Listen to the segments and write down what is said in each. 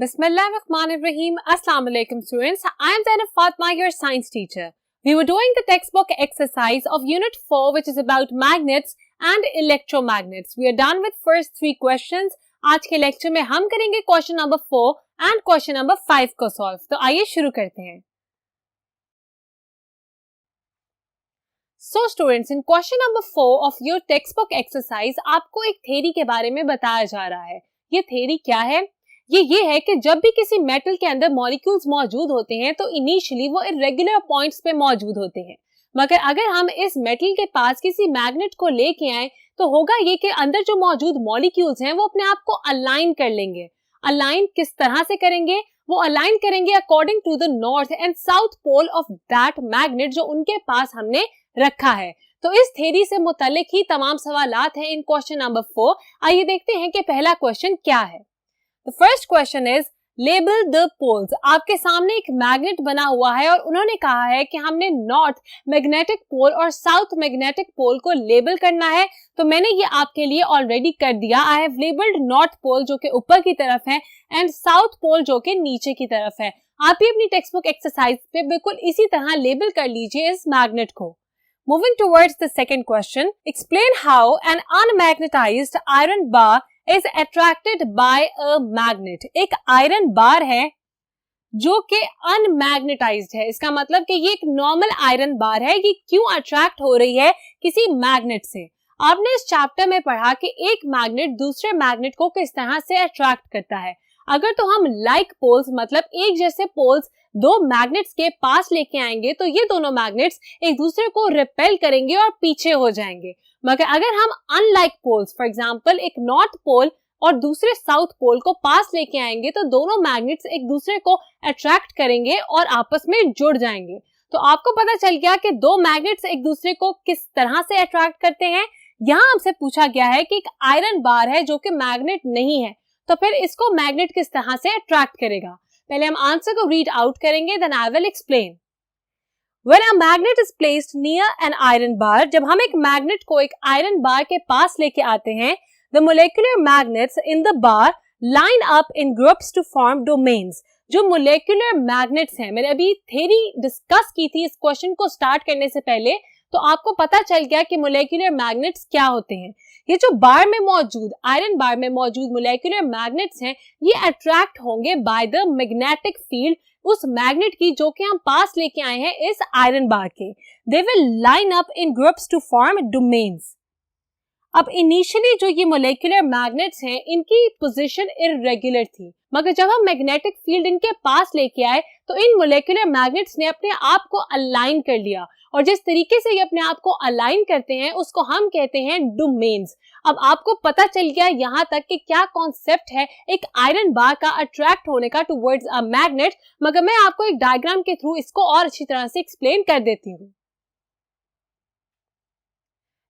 Bismillahirrahmanirrahim. Assalamu alaikum students. I am Zainab Fatma, your science teacher. We were doing the textbook exercise of Unit 4 which is about magnets and electromagnets. We are done with first 3 questions. आज के lecture में हम करेंगे question number 4 and question number 5 को solve. तो आइए शुरू करते हैं. So students, in question number 4 of your textbook exercise आपको एक थ्योरी के बारे में बताया जा रहा है. ये थ्योरी क्या है? ये है कि जब भी किसी मेटल के अंदर मॉलिक्यूल्स मौजूद होते हैं तो इनिशियली वो इरेगुलर पॉइंट्स पे मौजूद होते हैं, मगर अगर हम इस मेटल के पास किसी मैग्नेट को लेके आए तो होगा ये कि अंदर जो मौजूद मॉलिक्यूल्स हैं वो अपने आप को अलाइन कर लेंगे. अलाइन किस तरह से करेंगे? वो अलाइन करेंगे according to the north and south pole of that magnet जो उनके पास हमने रखा है. तो इस थ्योरी से मुताल्लिक ही तमाम सवालात हैं इन क्वेश्चन नंबर 4. आइए देखते हैं कि पहला क्वेश्चन क्या है. The first question is label the poles. आपके सामने एक मैग्नेट बना हुआ है और उन्होंने कहा है कि हमने नॉर्थ मैग्नेटिक पोल और साउथ मैग्नेटिक पोल को लेबल करना है. तो मैंने ये आपके लिए ऑलरेडी कर दिया. I have labelled north pole जो कि ऊपर की तरफ है एंड साउथ पोल जो कि नीचे की तरफ है. आप भी अपनी टेक्स्ट बुक एक्सरसाइज पे बिल्कुल इसी तरह लेबल कर लीजिए इस मैग्नेट को. Moving towards the second question, explain how an unmagnetized iron bar is attracted by a magnet. एक आयरन बार है जो कि अनमैग्नेटाइज्ड है. इसका मतलब कि ये एक नॉर्मल आयरन बार है. ये क्यों अट्रैक्ट हो रही है किसी मैग्नेट से? आपने इस चैप्टर में पढ़ा कि एक मैग्नेट दूसरे मैग्नेट को किस तरह से अट्रैक्ट करता है. अगर तो हम लाइक पोल्स मतलब एक जैसे पोल्स दो मैग्नेट्स के पास लेके आएंगे तो ये दोनों मैग्नेट्स एक दूसरे को रिपेल करेंगे और पीछे हो जाएंगे. मगर अगर हम अनलाइक पोल्स फॉर एग्जांपल एक नॉर्थ पोल और दूसरे साउथ पोल को पास लेके आएंगे तो दोनों मैग्नेट्स एक दूसरे को अट्रैक्ट करेंगे और आपस में जुड़ जाएंगे. तो आपको पता चल गया कि दो मैग्नेट्स एक दूसरे को किस तरह से अट्रैक्ट करते हैं. यहाँ हमसे पूछा गया है कि एक आयरन बार है जो कि मैग्नेट नहीं है, तो फिर इसको मैग्नेट किस तरह से अट्रैक्ट करेगा. पहले हम आंसर को रीड आउट करेंगे, then I will explain. When a magnet is placed near an iron bar, जब हम एक मैग्नेट को एक आयरन बार के पास लेके आते हैं, the molecular magnets in the bar line up in groups to form domains. जो मोलेकुलर मैग्नेट्स हैं, मैंने अभी थ्योरी डिस्कस की थी इस क्वेश्चन को स्टार्ट करने से पहले, तो आपको पता चल गया कि मोलेकुलर मैग्नेट्स क्या होते हैं. ये जो बार में मौजूद आयरन बार में मौजूद मोलेकुलर मैग्नेट्स हैं, ये अट्रैक्ट होंगे बाय द मैग्नेटिक फील्ड उस मैग्नेट की जो कि हम पास लेके आए हैं इस आयरन बार के. They will line up in groups to form domains. अब इनिशियली जो ये मोलेकुलर मैग्नेट्स हैं इनकी पोजीशन इरेगुलर थी, मगर जब हम मैग्नेटिक फील्ड इनके पास लेके आए तो इन मोलेकुलर मैग्नेट्स ने अपने आप को अलाइन कर लिया, और जिस तरीके से ये अपने आप को अलाइन करते हैं उसको हम कहते हैं डोमेन्स. अब आपको पता चल गया यहाँ तक कि क्या कॉन्सेप्ट है एक आयरन बार का अट्रैक्ट होने का टुवर्ड्स अ मैग्नेट, मगर मैं आपको एक डायग्राम के थ्रू इसको और अच्छी तरह से एक्सप्लेन कर देती हूँ.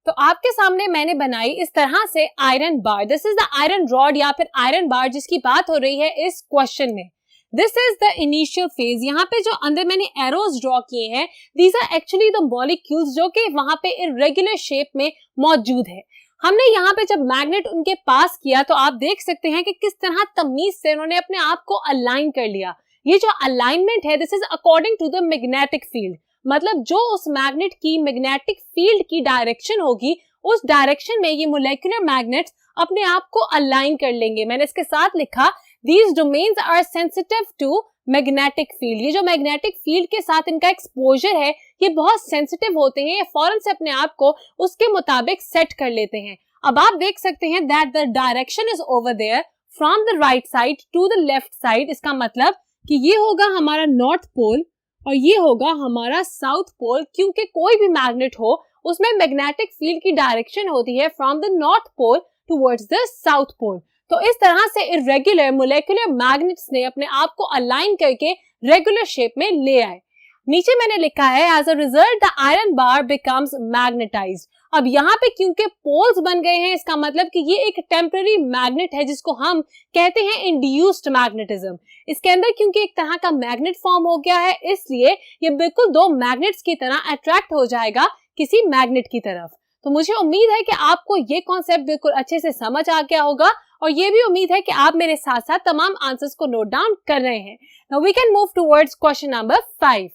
तो आपके सामने मैंने बनाई इस तरह से iron bar. This is the iron rod या फिर आयरन बार जिसकी बात हो रही है इस क्वेश्चन में. This is the initial phase. यहाँ पे जो अंदर मैंने एरोज ड्रॉ किए हैं, these are actually the molecules जो कि वहां पे इरेगुलर शेप में मौजूद है. हमने यहाँ पे जब मैग्नेट उनके पास किया तो आप देख सकते हैं कि किस तरह तमीज से उन्होंने अपने आप को अलाइन कर लिया. ये जो अलाइनमेंट है this is according to the magnetic field, मतलब जो उस मैग्नेट की मैग्नेटिक फील्ड की डायरेक्शन होगी उस डायरेक्शन में ये मोलेकुलर मैग्नेट्स अपने आप को अलाइन कर लेंगे. मैंने इसके साथ लिखा these domains are sensitive to magnetic field. ये जो मैग्नेटिक फील्ड के साथ इनका एक्सपोजर है ये बहुत सेंसिटिव होते हैं, ये फौरन से अपने आप को उसके मुताबिक सेट कर लेते हैं. अब आप देख सकते हैं that the direction is over there from the right side to the left side. इसका मतलब कि ये होगा हमारा नॉर्थ पोल और ये होगा हमारा साउथ पोल, क्योंकि कोई भी मैग्नेट हो उसमें मैग्नेटिक फील्ड की डायरेक्शन होती है from the north pole towards the south pole. तो इस तरह से इरेगुलर मोलेकुलर मैग्नेट्स ने अपने आप को अलाइन करके रेगुलर शेप में ले आए. नीचे मैंने लिखा है as a result the iron bar becomes magnetised. अब यहाँ पे क्योंकि पोल्स बन गए हैं इसका मतलब कि ये एक टेम्पररी मैग्नेट है जिसको हम कहते हैं इंड्यूस्ड मैग्नेटिज्म. इसके अंदर क्योंकि एक तरह का मैग्नेट फॉर्म हो गया है इसलिए ये बिल्कुल दो मैग्नेट्स की तरह अट्रैक्ट हो जाएगा किसी मैग्नेट की तरफ. तो मुझे उम्मीद है कि आपको ये कॉन्सेप्ट बिल्कुल अच्छे से समझ आ गया होगा और ये भी उम्मीद है कि आप मेरे साथ साथ तमाम आंसर्स को नोट डाउन कर रहे हैं। Now we can move towards question number 5.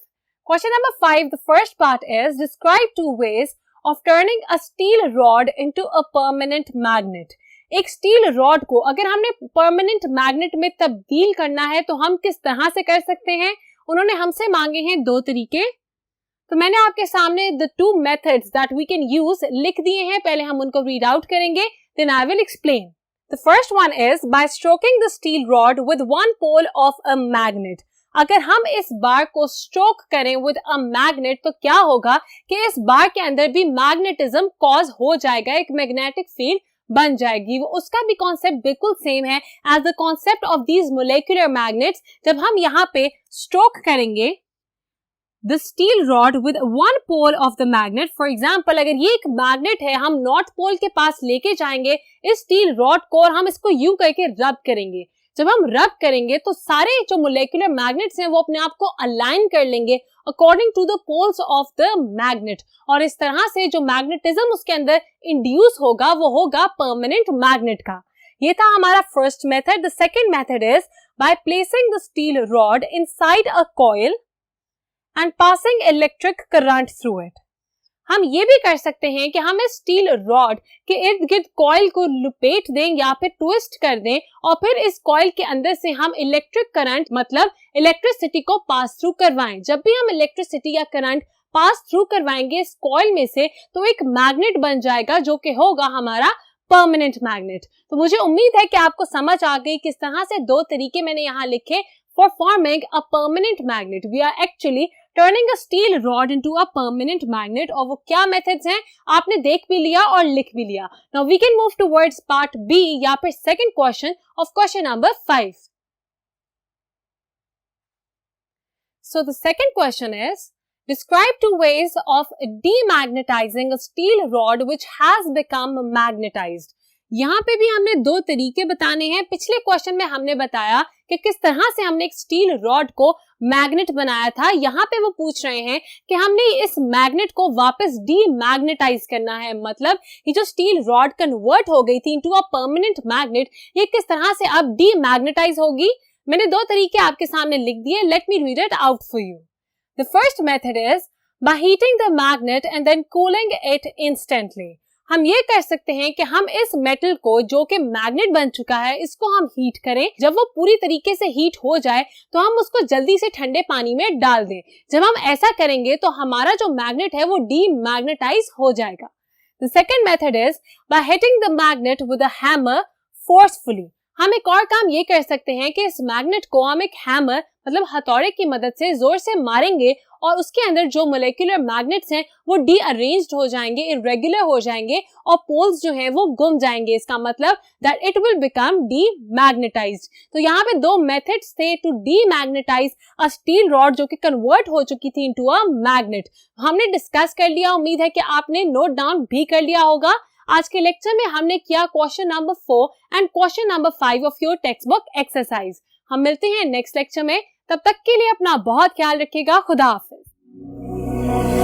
Question number 5, the first part is describe 2 ways of turning a steel rod into a permanent magnet. एक स्टील रॉड को अगर हमने परमानेंट मैग्नेट में तब्दील करना है तो हम किस तरह से कर सकते हैं। उन्होंने हमसे मांगे हैं 2 तरीके, तो मैंने आपके सामने the 2 methods that we can use लिख दिए हैं। पहले हम उनको रीड आउट करेंगे, then I will explain. The first one is by stroking the steel rod with one pole of a magnet. अगर हम इस बार को स्ट्रोक करें विद अ मैग्नेट तो क्या होगा कि इस बार के अंदर भी मैग्नेटिज्म कॉज हो जाएगा, एक मैग्नेटिक फील्ड बन जाएगी। वो उसका भी कॉन्सेप्ट बिल्कुल सेम है as the concept of these molecular magnets. जब हम यहाँ पे स्ट्रोक करेंगे the steel rod with one pole of the magnet, for example अगर ये एक मैग्नेट है, हम नॉर्थ पोल के पास लेके जाएंगे इस स्टील रॉड को और हम इसको यूं करके रब करेंगे। जब हम रब करेंगे तो सारे जो मोलेकुलर मैग्नेट्स हैं वो अपने आप को अलाइन कर लेंगे according to the poles of the magnet, और इस तरह से जो मैग्नेटिज्म उसके अंदर इंड्यूस होगा वो होगा परमानेंट मैग्नेट का। ये था हमारा first method. The second method is by placing the steel rod inside a coil and passing electric current through it. हम ये भी कर सकते हैं कि हम इस स्टील रॉड के इर्द गिर्द कॉइल को लुपेट दें या फिर ट्विस्ट कर दें और फिर इस कॉइल के अंदर से हम इलेक्ट्रिक करंट मतलब इलेक्ट्रिसिटी को पास थ्रू करवाएं। जब भी हम इलेक्ट्रिसिटी या करंट पास थ्रू करवाएंगे इस कॉइल में से तो एक मैग्नेट बन जाएगा जो कि होगा हमारा परमानेंट मैग्नेट। तो मुझे उम्मीद है कि आपको समझ आ गई किस तरह से 2 तरीके मैंने यहाँ लिखे for forming a permanent magnet. We are actually turning a steel rod into a permanent magnet, और वो क्या मेथड्स हैं आपने देख भी लिया और लिख भी लिया। Now we can move towards part B या फिर second question of question number 5. So the second question is describe 2 ways of demagnetizing a steel rod which has become magnetized. यहाँ पे भी हमने 2 तरीके बताने हैं। पिछले क्वेश्चन में हमने बताया कि किस तरह से हमने एक स्टील रॉड को मैग्नेट बनाया था। यहाँ पे वो पूछ रहे हैं कि हमने इस मैग्नेट को वापस डीमैग्नेटाइज करना है, मतलब ये जो स्टील रॉड कन्वर्ट हो गई थी इनटू अ परमानेंट मैग्नेट, ये किस तरह से अब डीमैग्नेटाइज होगी। मैंने 2 तरीके आपके सामने लिख दिए, let me read it out for you. The first method is by heating the magnet and then cooling it instantly. हम ये कर सकते हैं कि हम इस मेटल को जो कि मैग्नेट बन चुका है इसको हम हीट करें। जब वो पूरी तरीके से हीट हो जाए तो हम उसको जल्दी से ठंडे पानी में डाल दें। जब हम ऐसा करेंगे तो हमारा जो मैग्नेट है वो डीमैग्नेटाइज हो जाएगा। The second method is by hitting the magnet with a hammer forcefully. हम एक और काम ये कर सकते हैं कि इस मैग्नेट को हम एक हैमर मतलब हथौड़े की मदद से जोर से मारेंगे और उसके अंदर जो मोलेकुलर मैग्नेट्स हैं वो डीअरेंज्ड हो जाएंगे, इरेगुलर हो जाएंगे और पोल्स जो हैं वो गुम जाएंगे। इसका मतलब that it will become demagnetized. तो यहाँ पे 2 मेथड्स थे to demagnetize a steel rod जो कि कन्वर्ट हो चुकी थी इनटू अ मैग्नेट। हमने डिस्कस कर लिया, उम्मीद है कि आपने नोट डाउन भी कर लिया होगा। आज के लेक्चर में हमने किया question number 4 and question number 5 of your text book exercise. हम मिलते हैं नेक्स्ट लेक्चर में, तब तक के लिए अपना बहुत ख्याल रखिएगा। खुदा हाफिज।